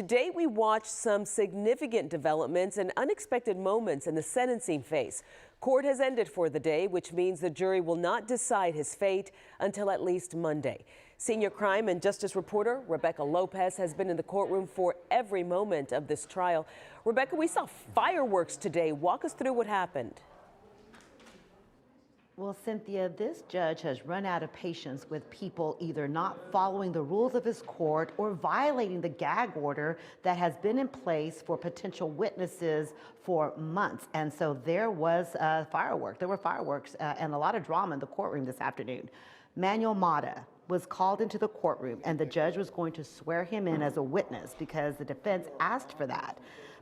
Today, we watched some significant developments and unexpected moments in the sentencing phase. Court has ended for the day, which means the jury will not decide his fate until at least Monday. Senior crime and justice reporter Rebecca Lopez has been in the courtroom for every moment of this trial. Rebecca, we saw fireworks today. Walk us through what happened. Well, Cynthia, this judge has run out of patience with people either not following the rules of his court or violating the gag order that has been in place for potential witnesses for months. And so there was fireworks. There were fireworks and a lot of drama in the courtroom this afternoon. Manuel Mata was called into the courtroom, and the judge was going to swear him in as a witness because the defense asked for that.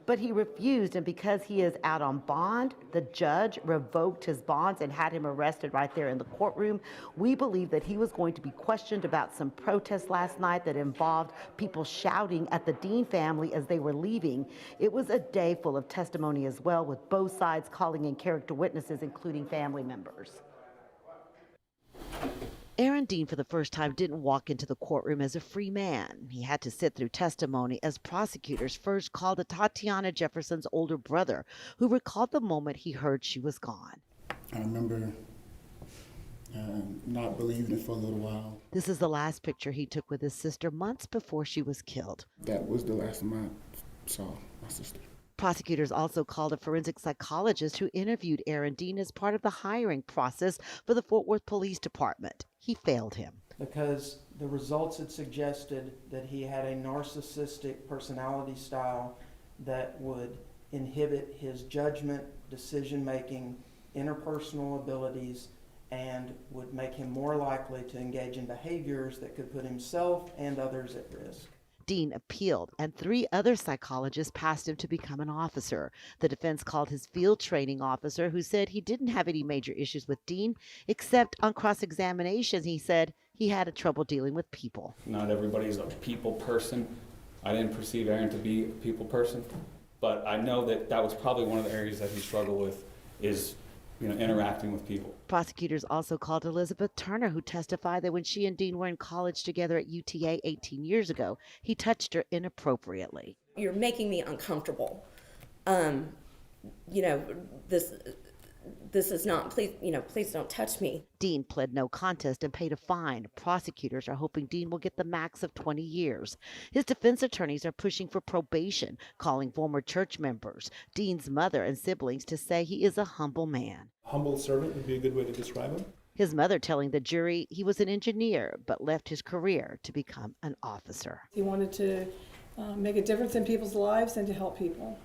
But he refused, and because he is out on bond, the judge revoked his bonds and had him arrested right there in the courtroom. We believe that he was going to be questioned about some protests last night that involved people shouting at the Dean family as they were leaving. It was a day full of testimony as well, with both sides calling in character witnesses, including family members. Aaron Dean, for the first time, didn't walk into the courtroom as a free man. He had to sit through testimony as prosecutors first called Atatiana-Jefferson's older brother, who recalled the moment he heard she was gone. I remember not believing it for a little while. This is the last picture he took with his sister months before she was killed. That was the last time I saw my sister. Prosecutors also called a forensic psychologist who interviewed Aaron Dean as part of the hiring process for the Fort Worth Police Department. He failed him. Because the results had suggested that he had a narcissistic personality style that would inhibit his judgment, decision-making, interpersonal abilities, and would make him more likely to engage in behaviors that could put himself and others at risk. Dean appealed, and 3 other psychologists passed him to become an officer. The defense called his field training officer, who said he didn't have any major issues with Dean, except on cross-examination he said he had trouble dealing with people. Not everybody's a people person. I didn't perceive Aaron to be a people person, but I know that that was probably one of the areas that he struggled with is interacting with people. Prosecutors also called Elizabeth Turner, who testified that when she and Dean were in college together at UTA 18 years ago, he touched her inappropriately. You're making me uncomfortable. This is not, please don't touch me. Dean pled no contest and paid a fine. Prosecutors are hoping Dean will get the max of 20 years. His defense attorneys are pushing for probation, calling former church members, Dean's mother and siblings to say he is a humble man. Humble servant would be a good way to describe him. His mother telling the jury he was an engineer but left his career to become an officer. He wanted to make a difference in people's lives and to help people.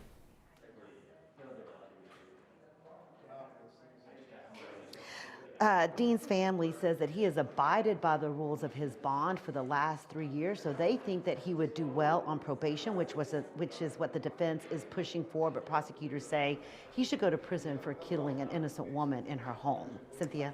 Dean's family says that he has abided by the rules of his bond for the last 3 years, so they think that he would do well on probation, which is what the defense is pushing for, but prosecutors say he should go to prison for killing an innocent woman in her home. Cynthia?